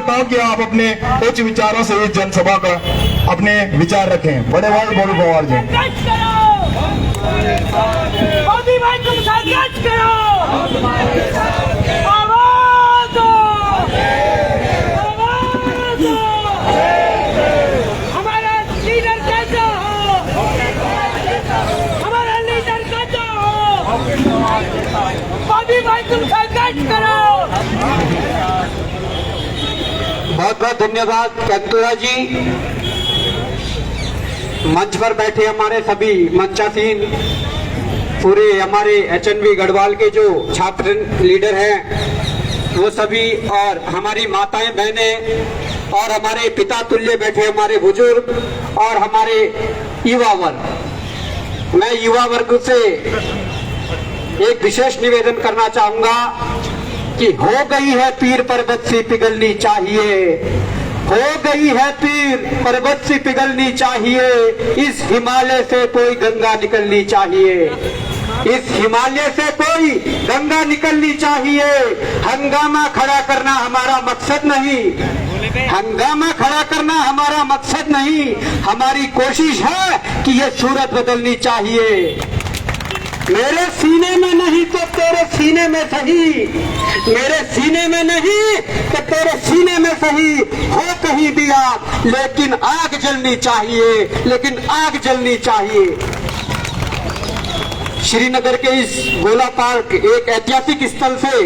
करता हूँ कि आप अपने उच्च विचारों से इस जनसभा का अपने विचार रखें। बड़े भाई बोलू पवार जी। मोदी भाई तुम संघर्ष करो, आवाज दो, आवाज दो। हमारा लीडर कैसा हो, हमारा लीडर कैसा हो। मोदी भाई तुम संघर्ष करो। बहुत बहुत धन्यवाद कैप्टुला जी। मंच पर बैठे हमारे सभी मंचासीन, पूरे हमारे HNV गढ़वाल के जो छात्र लीडर हैं वो सभी, और हमारी माताएं बहनें, और हमारे पिता तुल्य बैठे हमारे बुजुर्ग, और हमारे युवा वर्ग। मैं युवा वर्ग से एक विशेष निवेदन करना चाहूंगा कि हो गई है पीर पर्वत सी पिघलनी चाहिए, हो गई है पीर पर्वत सी पिघलनी चाहिए, इस हिमालय से कोई गंगा निकलनी चाहिए, इस हिमालय से कोई गंगा निकलनी चाहिए। हंगामा खड़ा करना हमारा मकसद नहीं, हंगामा खड़ा करना हमारा मकसद नहीं, हमारी कोशिश है कि ये सूरत बदलनी चाहिए। मेरे सीने में नहीं तो तेरे सीने में सही, मेरे सीने में नहीं तो तेरे सीने में सही, हो कहीं भी आग, लेकिन आग जलनी चाहिए, लेकिन आग जलनी चाहिए। श्रीनगर के इस गोला पार्क एक ऐतिहासिक स्थल से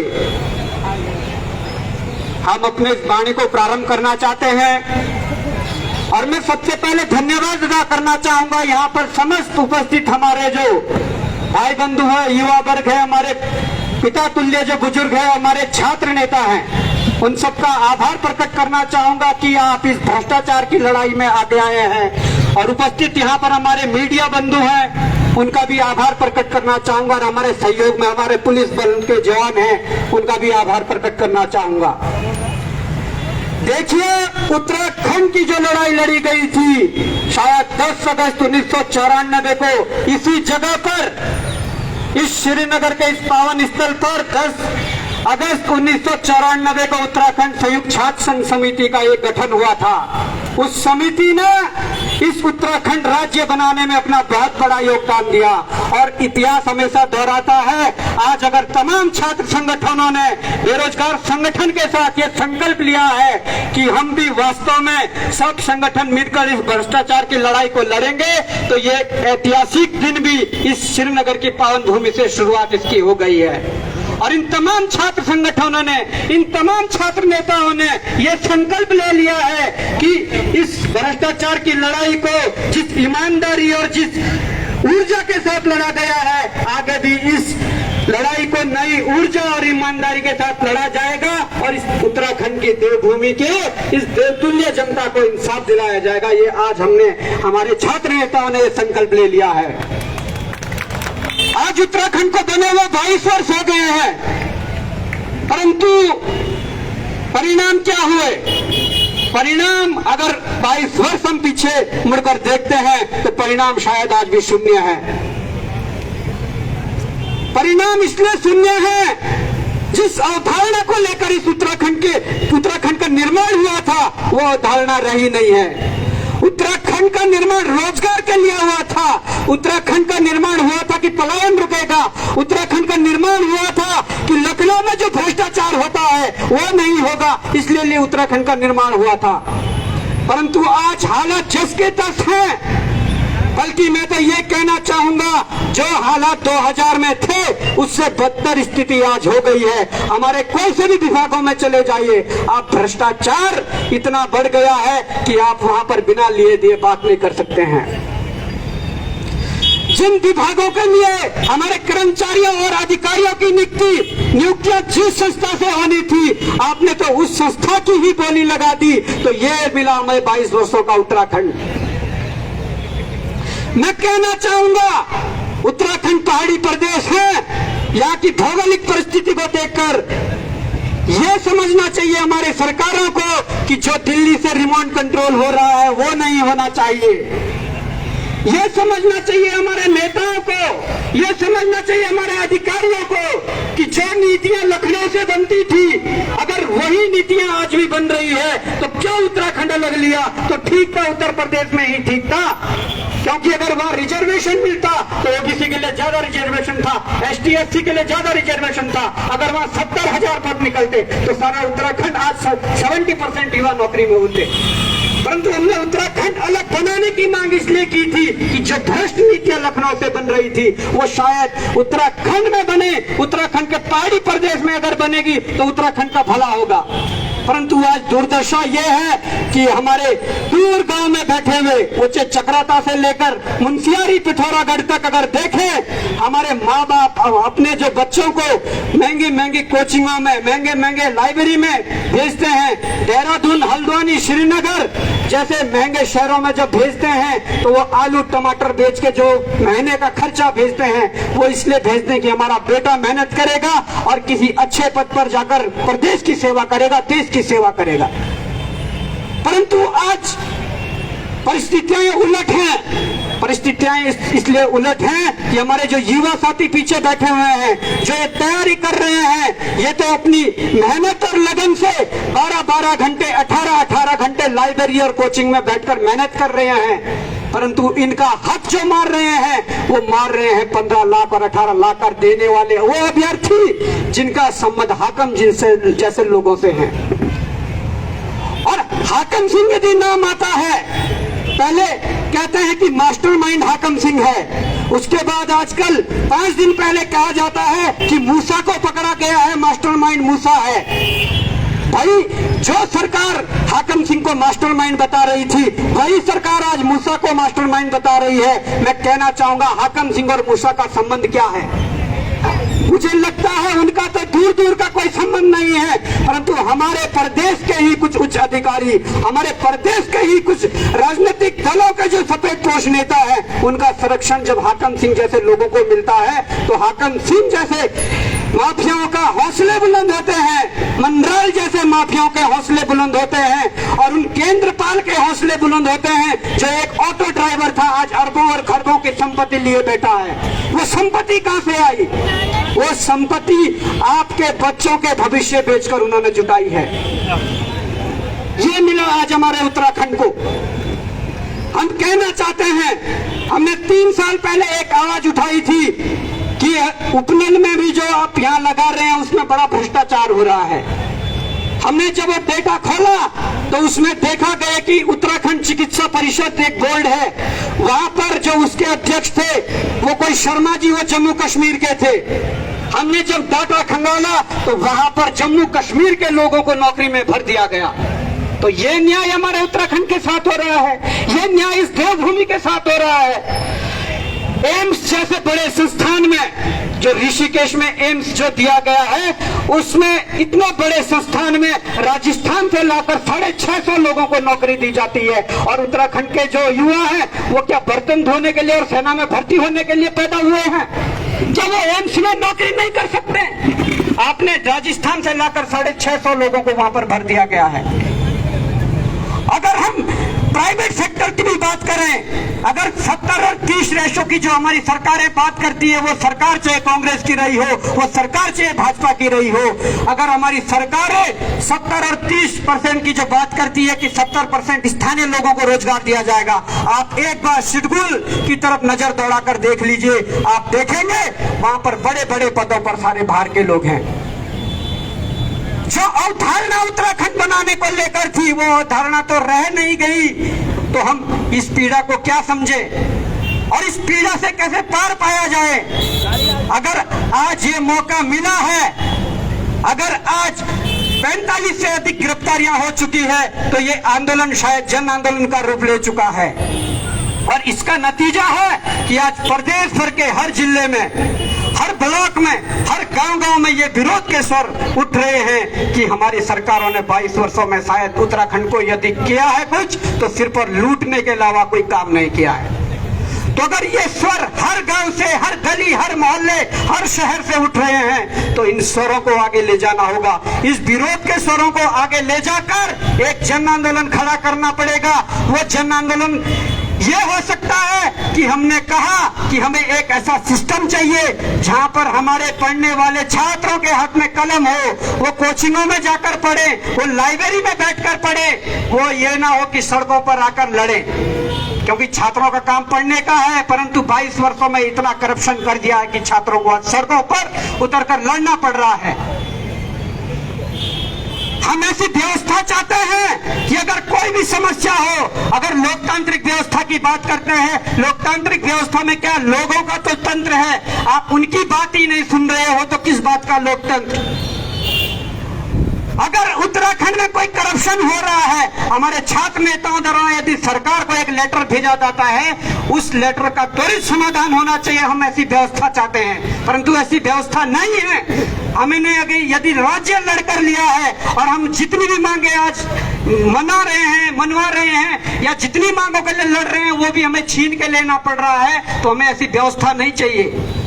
हम अपने वाणी को प्रारंभ करना चाहते हैं, और मैं सबसे पहले धन्यवाद अदा करना चाहूंगा यहाँ पर समस्त उपस्थित हमारे जो भाई बंधु है, युवा वर्ग है, हमारे पिता तुल्य जो बुजुर्ग है, हमारे छात्र नेता हैं, उन सबका आभार प्रकट करना चाहूंगा कि आप इस भ्रष्टाचार की लड़ाई में आगे आए हैं। और उपस्थित यहाँ पर हमारे मीडिया बंधु हैं, उनका भी आभार प्रकट करना चाहूंगा, और हमारे सहयोग में हमारे पुलिस बल के जवान हैं, उनका भी आभार प्रकट करना चाहूंगा। देखिए, उत्तराखंड की जो लड़ाई लड़ी गई थी शायद 10 अगस्त 1994 को इसी जगह पर, इस श्रीनगर के इस पावन स्थल पर 10 अगस्त 1994 को उत्तराखंड संयुक्त छात्र संघ समिति का एक गठन हुआ था। उस समिति ने इस उत्तराखंड राज्य बनाने में अपना बहुत बड़ा योगदान दिया, और इतिहास हमेशा दोहराता है। आज अगर तमाम छात्र संगठनों ने बेरोजगार संगठन के साथ ये संकल्प लिया है कि हम भी वास्तव में सब संगठन मिलकर इस भ्रष्टाचार की लड़ाई को लड़ेंगे, तो ये ऐतिहासिक दिन भी इस श्रीनगर की पावन भूमि से शुरुआत इसकी हो गई है। और इन तमाम छात्र संगठनों ने, इन तमाम छात्र नेताओं ने यह संकल्प ले लिया है कि इस भ्रष्टाचार की लड़ाई को जिस ईमानदारी और जिस ऊर्जा के साथ लड़ा गया है, आगे भी इस लड़ाई को नई ऊर्जा और ईमानदारी के साथ लड़ा जाएगा, और इस उत्तराखंड की देवभूमि के इस देवतुल्य जनता को इंसाफ दिलाया जाएगा। ये आज हमने, हमारे छात्र नेताओं ने संकल्प ले लिया है। आज उत्तराखंड को बने हुए 22 वर्ष हो गए हैं, परंतु परिणाम क्या हुए? परिणाम अगर 22 वर्ष हम पीछे मुड़कर देखते हैं तो परिणाम शायद आज भी शून्य है। परिणाम इसलिए शून्य है, जिस अवधारणा को लेकर इस उत्तराखंड का निर्माण हुआ था वो अवधारणा रही नहीं है। उत्तराखंड का निर्माण रोजगार के लिए हुआ था, उत्तराखंड का निर्माण हुआ था कि पलायन रुकेगा, उत्तराखंड का निर्माण हुआ था कि लखनऊ में जो भ्रष्टाचार होता है वो नहीं होगा, इसलिए उत्तराखंड का निर्माण हुआ था। परंतु आज हालात जस के तस हैं, बल्कि मैं तो ये कहना चाहूंगा जो हालात 2000 में थे उससे बदतर स्थिति आज हो गई है। हमारे कोई से भी विभागों में चले जाइए, आप भ्रष्टाचार इतना बढ़ गया है कि आप वहां पर बिना लिए दिए बात नहीं कर सकते हैं। जिन विभागों के लिए हमारे कर्मचारियों और अधिकारियों की नियुक्तियां जिस संस्था से होनी थी, आपने तो उस संस्था की ही बोली लगा दी, तो ये मिला हमें 22 वर्षों का उत्तराखंड। मैं कहना चाहूंगा उत्तराखंड पहाड़ी प्रदेश है, यहाँ की भौगोलिक परिस्थिति को देखकर यह समझना चाहिए हमारे सरकारों को कि जो दिल्ली से रिमोट कंट्रोल हो रहा है वो नहीं होना चाहिए। यह समझना चाहिए हमारे नेताओं को, यह समझना चाहिए हमारे अधिकारियों को कि जो नीतियां लखनऊ से बनती थी, अगर वही नीतियां आज भी बन रही है अलग लिया तो ठीक था, उत्तर प्रदेश में ही ठीक था, क्योंकि अगर वहां रिजर्वेशन मिलता तो ओबीसी के लिए ज्यादा रिजर्वेशन था, एसटी एससी के लिए ज्यादा रिजर्वेशन था। अगर वहां 70,000 पद निकलते तो सारा उत्तराखंड आज 70% युवा नौकरी में होते। परंतु हमने उत्तराखंड अलग बनाने की मांग इसलिए की थी कि जो भ्रष्ट नीतियां लखनऊ से बन रही थी वो शायद उत्तराखंड में बने, उत्तराखंड के पहाड़ी प्रदेश में अगर बनेगी तो उत्तराखंड का भला होगा। परंतु आज दुर्दशा ये है कि हमारे दूर गांव में बैठे हुए उच्च चक्राता से लेकर मुंशियारी पिथौरागढ़ तक अगर देखें, हमारे माँ बाप अपने जो बच्चों को महंगी महंगी कोचिंगों में, महंगे महंगे लाइब्रेरी में भेजते हैं। देहरादून, हल्द्वानी, श्रीनगर जैसे महंगे शहरों में जब भेजते हैं तो वो आलू टमाटर बेच के जो महीने का खर्चा भेजते हैं वो इसलिए भेजते हैं कि हमारा बेटा मेहनत करेगा और किसी अच्छे पद पर जाकर प्रदेश की सेवा करेगा, देश की सेवा करेगा। परंतु आज परिस्थितियां उलट हैं। परिस्थितियां इसलिए उलट हैं कि हमारे जो युवा साथी पीछे बैठे हुए हैं, जो ये तैयारी कर रहे हैं, ये तो अपनी मेहनत और लगन से 12-12 घंटे, 18-18 घंटे लाइब्रेरी और कोचिंग में बैठकर मेहनत कर रहे हैं। परंतु इनका हक जो मार रहे हैं वो मार रहे हैं 15 लाख और 18 लाख कर देने वाले वो अभ्यर्थी जिनका संबंध हाकम जिनसे जैसे लोगों से है। और हाकम सिंह यदि नाम आता है, पहले कहते हैं कि मास्टरमाइंड हाकम सिंह है, उसके बाद आजकल 5 दिन पहले कहा जाता है कि मूसा को पकड़ा गया है, मास्टरमाइंड मूसा है। भाई जो सरकार हाकम सिंह को मास्टरमाइंड बता रही थी वही सरकार आज मूसा को मास्टरमाइंड बता रही है। मैं कहना चाहूंगा हाकम सिंह और मूसा का संबंध क्या है? मुझे लगता है उनका तो दूर दूर का कोई संबंध नहीं है, परंतु हमारे प्रदेश के ही कुछ उच्च अधिकारी, हमारे प्रदेश के ही कुछ राजनीतिक दलों के जो सफेद पोष नेता है, उनका संरक्षण जब हाकम सिंह जैसे लोगों को मिलता है तो हाकम सिंह जैसे माफियाओं का हौसले बुलंद होते हैं, मंडराल जैसे माफियाओं के हौसले बुलंद होते हैं और उन केंद्रपाल के हौसले बुलंद होते हैं जो एक ऑटो ड्राइवर था आज अरबों और खरबों की संपत्ति लिए बैठा है। वो संपत्ति कहां से आई? वो संपत्ति आपके बच्चों के भविष्य बेचकर उन्होंने जुटाई है। ये मिला आज हमारे उत्तराखंड को। हम कहना चाहते हैं, हमने 3 साल पहले एक आवाज उठाई थी कि उपनयन में भी जो आप यहाँ लगा रहे हैं उसमें बड़ा भ्रष्टाचार हो रहा है। हमने जब वो डेटा खोला तो उसमें देखा गया कि उत्तराखंड चिकित्सा परिषद एक बोर्ड है, वहां पर जो उसके अध्यक्ष थे वो कोई शर्मा जी, वो जम्मू कश्मीर के थे। हमने जब डाटा खंगाला तो वहां पर जम्मू कश्मीर के लोगों को नौकरी में भर दिया गया। तो ये न्याय हमारे उत्तराखंड के साथ हो रहा है, ये न्याय इस देवभूमि के साथ हो रहा है। एम्स जैसे बड़े संस्थान में, जो ऋषिकेश में एम्स जो दिया गया है, उसमें इतने बड़े संस्थान में राजस्थान से लाकर 650 लोगों को नौकरी दी जाती है और उत्तराखंड के जो युवा हैं वो क्या बर्तन धोने के लिए और सेना में भर्ती होने के लिए पैदा हुए हैं? क्या वो एम्स में नौकरी नहीं कर सकते? आपने राजस्थान से लाकर 650 लोगों को वहां पर भर दिया गया है। अगर हम प्राइवेट सेक्टर की भी बात करें, अगर 70 और 30 रेशो की जो हमारी सरकारें बात करती है, वो सरकार चाहे कांग्रेस की रही हो, वो सरकार चाहे भाजपा की रही हो, अगर हमारी सरकारें 70 और 30% की जो बात करती है कि 70% स्थानीय लोगों को रोजगार दिया जाएगा, आप एक बार शेड्यूल की तरफ नजर दौड़ाकर देख लीजिए, आप देखेंगे वहां पर बड़े बड़े पदों पर सारे बाहर के लोग हैं। जो अवधारणा उत्तराखंड बनाने को लेकर थी वो अवधारणा तो रह नहीं गई, तो हम इस पीड़ा को क्या समझे और इस पीड़ा से कैसे पार पाया जाए? अगर आज ये मौका मिला है, अगर आज 45 से अधिक गिरफ्तारियां हो चुकी है तो ये आंदोलन शायद जन आंदोलन का रूप ले चुका है और इसका नतीजा है कि आज प्रदेश भर के हर जिले में, हर ब्लॉक में, हर गांव-गांव में ये विरोध के स्वर उठ रहे हैं कि हमारी सरकारों ने 22 वर्षों में शायद उत्तराखंड को यदि किया है कुछ तो सिर्फ और लूटने के अलावा कोई काम नहीं किया है। तो अगर ये स्वर हर गांव से, हर गली, हर मोहल्ले, हर शहर से उठ रहे हैं तो इन स्वरों को आगे ले जाना होगा। इस विरोध के स्वरों को आगे ले जाकर एक जन आंदोलन खड़ा करना पड़ेगा। वो जन आंदोलन ये हो सकता है कि हमने कहा कि हमें एक ऐसा सिस्टम चाहिए जहां पर हमारे पढ़ने वाले छात्रों के हाथ में कलम हो, वो कोचिंगों में जाकर पढ़े, वो लाइब्रेरी में बैठकर पढ़े, वो ये ना हो कि सड़कों पर आकर लड़े। क्योंकि छात्रों का काम पढ़ने का है, परंतु 22 वर्षों में इतना करप्शन कर दिया है कि छात्रों को आज सड़कों पर उतरकर लड़ना पड़ रहा है। हम ऐसी व्यवस्था चाहते हैं कि अगर कोई भी समस्या हो, अगर लोकतांत्रिक व्यवस्था की बात करते हैं, लोकतांत्रिक व्यवस्था में क्या लोगों का तो तंत्र है, आप उनकी बात ही नहीं सुन रहे हो तो किस बात का लोकतंत्र। अगर उत्तराखंड में कोई करप्शन हो रहा है, हमारे छात्र नेताओं द्वारा यदि सरकार को एक लेटर भेजा जाता है, उस लेटर का त्वरित समाधान होना चाहिए। हम ऐसी व्यवस्था चाहते हैं, परंतु ऐसी व्यवस्था नहीं है। हमने यदि राज्य लड़कर लिया है और हम जितनी भी मांगे आज मनवा रहे हैं या जितनी मांगों के लिए लड़ रहे हैं, वो भी हमें छीन के लेना पड़ रहा है, तो हमें ऐसी व्यवस्था नहीं चाहिए।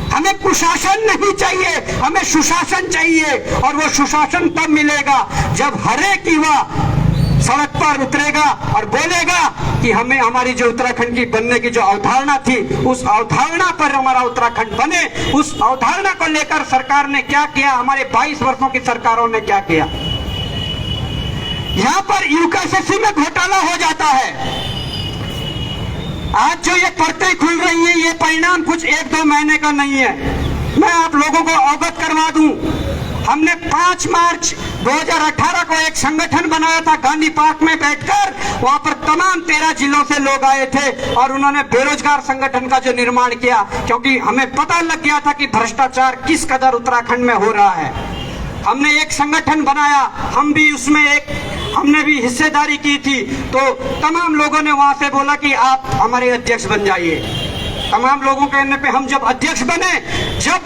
हमें कुशासन नहीं चाहिए, हमें सुशासन चाहिए। और वो सुशासन तब मिलेगा जब हर एक युवा सड़क पर उतरेगा और बोलेगा कि हमें हमारी जो उत्तराखंड की बनने की जो अवधारणा थी, उस अवधारणा पर हमारा उत्तराखंड बने। उस अवधारणा को लेकर सरकार ने क्या किया, हमारे 22 वर्षों की सरकारों ने क्या किया। यहाँ पर यूकेएसएससी में घोटाला हो जाता है। आज जो ये परतें खुल रही हैं, ये परिणाम कुछ 1-2 महीने का नहीं है। मैं आप लोगों को अवगत करवा दूं, हमने 5 मार्च 2018 को एक संगठन बनाया था गांधी पार्क में बैठकर। वहां पर तमाम 13 जिलों से लोग आए थे और उन्होंने बेरोजगार संगठन का जो निर्माण किया, क्योंकि हमें पता लग गया था कि भ्रष्टाचार किस कदर उत्तराखंड में हो रहा है। हमने एक संगठन बनाया, हम भी उसमें हमने भी हिस्सेदारी की थी। तो तमाम लोगों ने वहां से बोला कि आप हमारे अध्यक्ष बन जाइए। तमाम लोगों के कहने पे हम जब अध्यक्ष बने, जब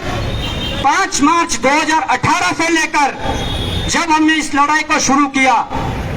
5 मार्च 2018 से लेकर जब हमने इस लड़ाई को शुरू किया,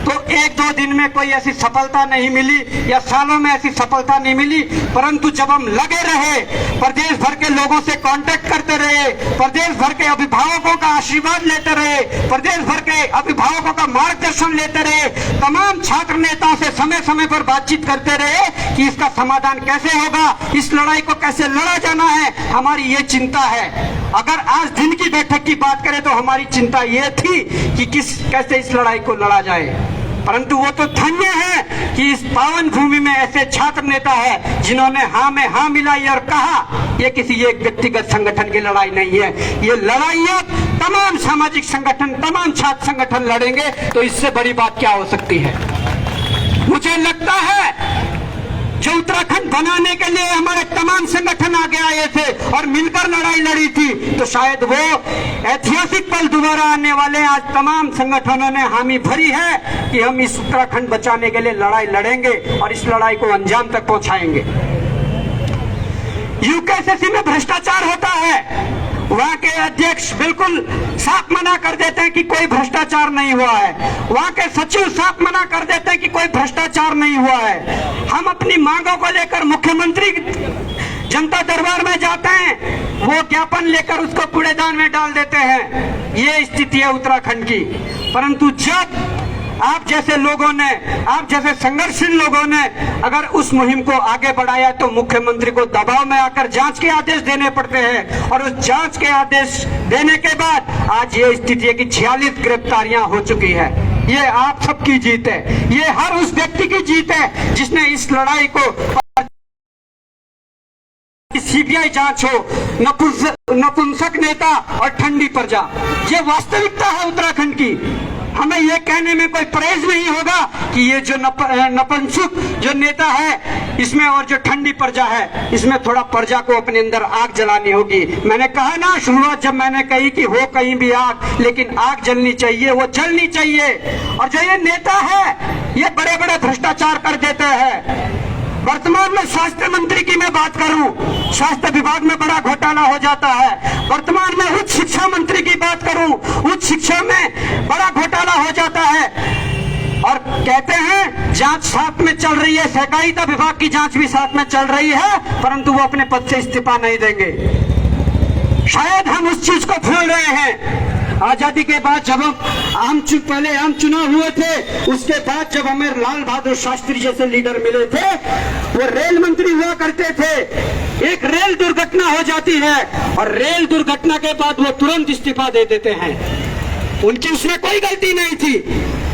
तो 1-2 दिन में कोई ऐसी सफलता नहीं मिली या सालों में ऐसी सफलता नहीं मिली। परंतु जब हम लगे रहे, प्रदेश भर के लोगों से कांटेक्ट करते रहे, प्रदेश भर के अभिभावकों का आशीर्वाद लेते रहे, प्रदेश भर के अभिभावकों का मार्गदर्शन लेते रहे, तमाम छात्र नेताओं से समय समय पर बातचीत करते रहे कि इसका समाधान कैसे होगा, इस लड़ाई को कैसे लड़ा जाना है, हमारी ये चिंता है। अगर आज दिन की बैठक की बात करें तो हमारी चिंता ये थी कि कैसे इस लड़ाई को लड़ा जाए। परंतु वो तो धन्य है कि इस पावन भूमि में ऐसे छात्र नेता है जिन्होंने हाँ में हाँ मिलाई और कहा ये किसी एक व्यक्तिगत संगठन की लड़ाई नहीं है, ये लड़ाई अब तमाम सामाजिक संगठन, तमाम छात्र संगठन लड़ेंगे। तो इससे बड़ी बात क्या हो सकती है। मुझे लगता है जो उत्तराखंड बनाने के लिए हमारे तमाम संगठन आगे आए थे और मिलकर लड़ाई लड़ी थी, तो शायद वो ऐतिहासिक पल दोबारा आने वाले। आज तमाम संगठनों ने हामी भरी है कि हम इस उत्तराखंड बचाने के लिए लड़ाई लड़ेंगे और इस लड़ाई को अंजाम तक पहुंचाएंगे। यूकेएसएससी में भ्रष्टाचार होता है, वहाँ के अध्यक्ष बिल्कुल साफ मना कर देते हैं कि कोई भ्रष्टाचार नहीं हुआ है, वहाँ के सचिव साफ मना कर देते हैं कि कोई भ्रष्टाचार नहीं हुआ है। हम अपनी मांगों को लेकर मुख्यमंत्री जनता दरबार में जाते हैं, वो ज्ञापन लेकर उसको कूड़ेदान में डाल देते हैं। ये स्थिति है उत्तराखंड की। परंतु जब आप जैसे लोगों ने, आप जैसे संघर्षशील लोगों ने अगर उस मुहिम को आगे बढ़ाया, तो मुख्यमंत्री को दबाव में आकर जांच के आदेश देने पड़ते हैं। और उस जांच के आदेश देने के बाद आज ये स्थिति है कि 46 गिरफ्तारियां हो चुकी है। ये आप सबकी जीत है, ये हर उस व्यक्ति की जीत है जिसने इस लड़ाई को, सीबीआई जांच हो, नपुंसक नेता और ठंडी प्रजा, ये वास्तविकता है उत्तराखंड की। हमें ये कहने में कोई परहेज नहीं होगा कि ये जो नपुंसक जो नेता है इसमें और जो ठंडी प्रजा है इसमें थोड़ा प्रजा को अपने अंदर आग जलानी होगी। मैंने कहा ना शुरुआत जब मैंने कही कि हो कहीं भी आग, लेकिन आग जलनी चाहिए, वो जलनी चाहिए। और जो ये नेता है ये बड़े बड़े भ्रष्टाचार कर देते हैं। वर्तमान में स्वास्थ्य मंत्री की मैं बात करूं, स्वास्थ्य विभाग में बड़ा घोटाला हो जाता है। वर्तमान में उच्च शिक्षा मंत्री की बात करूं, उच्च शिक्षा में बड़ा घोटाला हो जाता है। और कहते हैं जांच साथ में चल रही है, सहकारिता विभाग की जांच भी साथ में चल रही है, परंतु वो अपने पद से इस्तीफा नहीं देंगे। शायद हम उस चीज को भूल रहे हैं। आजादी के बाद जब हम पहले आम चुनाव हुए थे, उसके बाद जब हमें लाल बहादुर शास्त्री जैसे लीडर मिले थे, वो रेल मंत्री हुआ करते थे। एक रेल दुर्घटना हो जाती है और रेल दुर्घटना के बाद वो तुरंत इस्तीफा दे देते हैं। उनकी उसमें कोई गलती नहीं थी,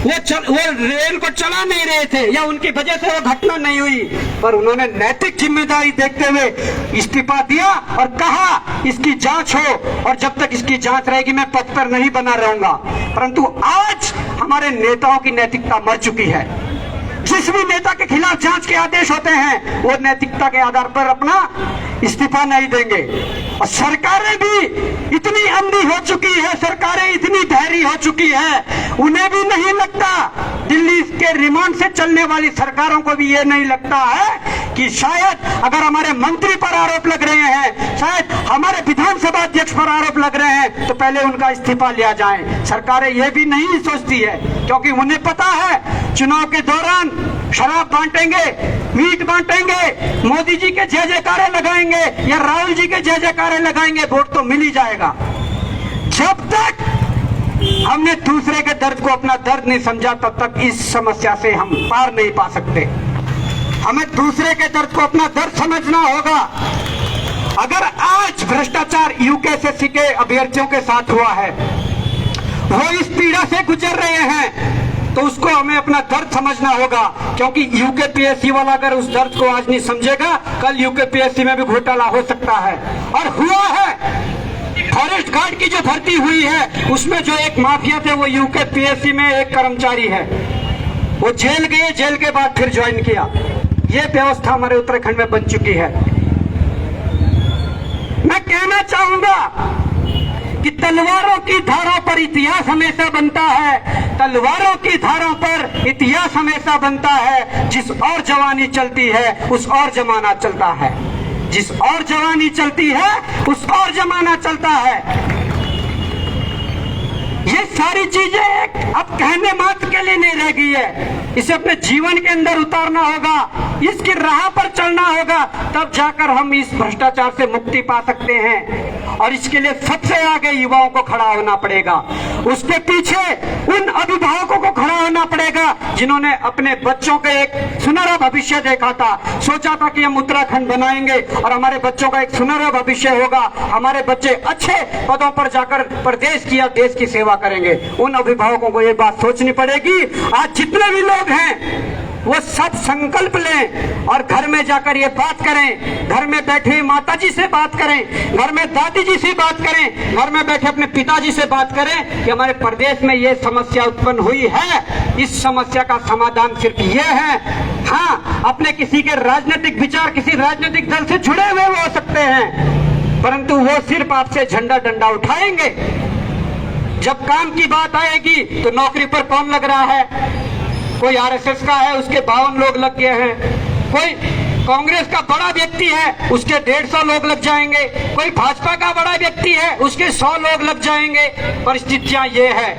वो रेल को चला नहीं रहे थे या उनकी वजह से वो घटना नहीं हुई, पर उन्होंने नैतिक जिम्मेदारी देखते हुए इस्तीफा दिया और कहा इसकी जांच हो, और जब तक इसकी जांच रहेगी मैं पद पर नहीं बना रहूंगा। परंतु आज हमारे नेताओं की नैतिकता मर चुकी है। जिस भी नेता के खिलाफ जांच के आदेश होते हैं, वो नैतिकता के आधार पर अपना इस्तीफा नहीं देंगे। और सरकारें भी इतनी अंधी हो चुकी है, सरकारें इतनी बहरी हो चुकी है, उन्हें भी नहीं लगता, दिल्ली के रिमांड से चलने वाली सरकारों को भी ये नहीं लगता है कि शायद अगर हमारे मंत्री पर आरोप लग रहे हैं, शायद हमारे विधानसभा अध्यक्ष पर आरोप लग रहे हैं, तो पहले उनका इस्तीफा लिया जाए। सरकारें ये भी नहीं सोचती है, क्योंकि उन्हें पता है चुनाव के दौरान शराब बांटेंगे, मीट बांटेंगे, मोदी जी के जय जयकारे लगाएंगे या राहुल जी के जय जयकारे लगाएंगे, वोट तो मिल ही जाएगा। जब तक हमने दूसरे के दर्द को अपना दर्द नहीं समझा, तब तक इस समस्या से हम पार नहीं पा सकते। हमें दूसरे के दर्द को अपना दर्द समझना होगा। अगर आज भ्रष्टाचार यूकेएसएससी के अभ्यर्थियों के साथ हुआ है, वो इस पीड़ा से गुजर रहे हैं, तो उसको हमें अपना दर्द समझना होगा, क्योंकि यूकेपीएससी वाला अगर उस दर्द को आज नहीं समझेगा, कल यूकेपीएससी में भी घोटाला हो सकता है। और हुआ है। फॉरेस्ट गार्ड की जो भर्ती हुई है, उसमें जो एक माफिया थे, वो यूकेपीएससी में एक कर्मचारी है, वो जेल गए, जेल के बाद फिर ज्वाइन किया। ये व्यवस्था हमारे उत्तराखंड में बन चुकी है। मैं कहना चाहूंगा कि तलवारों की धारों पर इतिहास हमेशा बनता है, तलवारों की धारों पर इतिहास हमेशा बनता है। जिस और जवानी चलती है, उस और जमाना चलता है। जिस और जवानी चलती है, उस और जमाना चलता है। ये सारी चीजें अब कहने मात्र के लिए नहीं रह गई है, इसे अपने जीवन के अंदर उतारना होगा, इसकी राह पर चलना होगा, तब जाकर हम इस भ्रष्टाचार से मुक्ति पा सकते हैं। और इसके लिए सबसे आगे युवाओं को खड़ा होना पड़ेगा, उसके पीछे उन अभिभावकों को खड़ा होना पड़ेगा जिन्होंने अपने बच्चों का एक सुनहरा भविष्य देखा था, सोचा था कि हम उत्तराखंड बनाएंगे और हमारे बच्चों का एक सुनहरा भविष्य होगा, हमारे बच्चे अच्छे पदों पर जाकर प्रदेश की या देश की सेवा करेंगे। उन अभिभावकों को ये बात सोचनी पड़ेगी। आज जितने भी लोग हैं, वो सब संकल्प लें और घर में जाकर ये बात करें, घर में बैठे माता जी से बात करें, घर में दादी जी से बात करें, घर में बैठे अपने पिताजी से बात करें कि हमारे प्रदेश में ये समस्या उत्पन्न हुई है, इस समस्या का समाधान सिर्फ ये है। हाँ, अपने किसी के राजनीतिक विचार किसी राजनीतिक दल से जुड़े हुए हो सकते हैं, परंतु वो सिर्फ आपसे झंडा डंडा उठाएंगे। जब काम की बात आएगी तो नौकरी पर कौन लग रहा है? कोई आरएसएस का है, उसके 52 लोग लग गए हैं। कोई कांग्रेस का बड़ा व्यक्ति है, उसके 150 लोग लग जाएंगे। कोई भाजपा का बड़ा व्यक्ति है, उसके 100 लोग लग जाएंगे। परिस्थितियां ये है,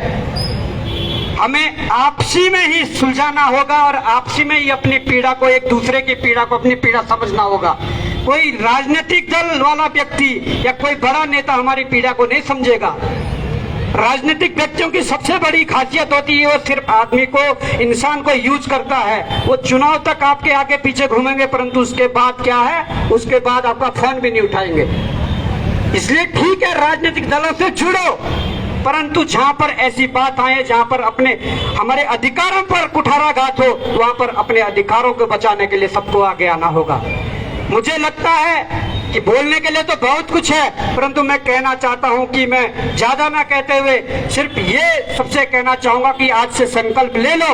हमें आपसी में ही सुलझाना होगा और आपसी में ही अपनी पीड़ा को, एक दूसरे की पीड़ा को अपनी पीड़ा समझना होगा। कोई राजनीतिक दल वाला व्यक्ति या कोई बड़ा नेता हमारी पीड़ा को नहीं समझेगा। राजनीतिक व्यक्तियों की सबसे बड़ी खासियत होती है, वो सिर्फ आदमी को, इंसान को यूज करता है। वो चुनाव तक आपके आगे पीछे घूमेंगे, परंतु उसके बाद क्या है, उसके बाद आपका फोन भी नहीं उठाएंगे। इसलिए ठीक है, राजनीतिक दलों से जुड़ो, परंतु जहां पर ऐसी बात आए, जहां पर अपने हमारे अधिकारों पर कुठाराघात हो, वहां पर अपने अधिकारों को बचाने के लिए सबको आगे आना होगा। मुझे लगता है कि बोलने के लिए तो बहुत कुछ है, परंतु मैं कहना चाहता हूं कि मैं ज्यादा ना कहते हुए सिर्फ ये सबसे कहना चाहूंगा कि आज से संकल्प ले लो,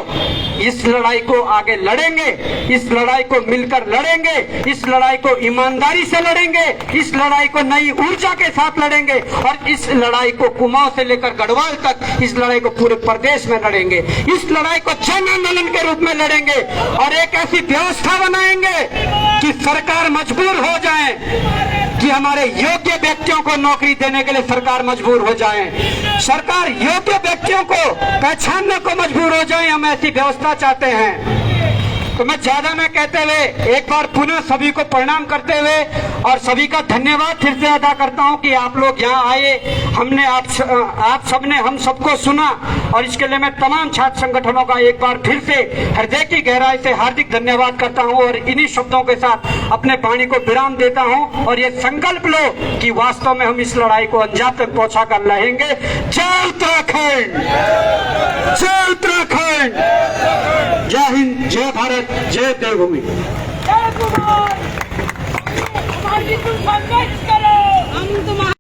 इस लड़ाई को आगे लड़ेंगे, इस लड़ाई को मिलकर लड़ेंगे, इस लड़ाई को ईमानदारी से लड़ेंगे, इस लड़ाई को नई ऊर्जा के साथ लड़ेंगे और इस लड़ाई को कुमाऊं से लेकर गढ़वाल तक, इस लड़ाई को पूरे प्रदेश में लड़ेंगे। इस लड़ाई को जन आंदोलन के रूप में लड़ेंगे और एक ऐसी व्यवस्था बनाएंगे कि सरकार मजबूर हो जाए, कि हमारे योग्य व्यक्तियों को नौकरी देने के लिए सरकार मजबूर हो जाए, सरकार योग्य व्यक्तियों को पहचानने को मजबूर हो जाए। हम ऐसी व्यवस्था चाहते हैं। तो मैं ज्यादा न कहते हुए एक बार पुनः सभी को प्रणाम करते हुए और सभी का धन्यवाद फिर से अदा करता हूं कि आप लोग यहाँ आए, हमने आप सबने हम सबको सुना, और इसके लिए मैं तमाम छात्र संगठनों का एक बार फिर से हृदय की गहराई से हार्दिक धन्यवाद करता हूं और इन्हीं शब्दों के साथ अपने वाणी को विराम देता हूं और ये संकल्प लो कि वास्तव में हम इस लड़ाई को अंजाम तक पहुंचा कर रहेंगे। जय उत्तराखंड, जय उत्तराखंड, जय हिंद, जय भारत, जय देवभूमि। जय कुमार, हमारी तुम संघर्ष करो, हम तुम्हारे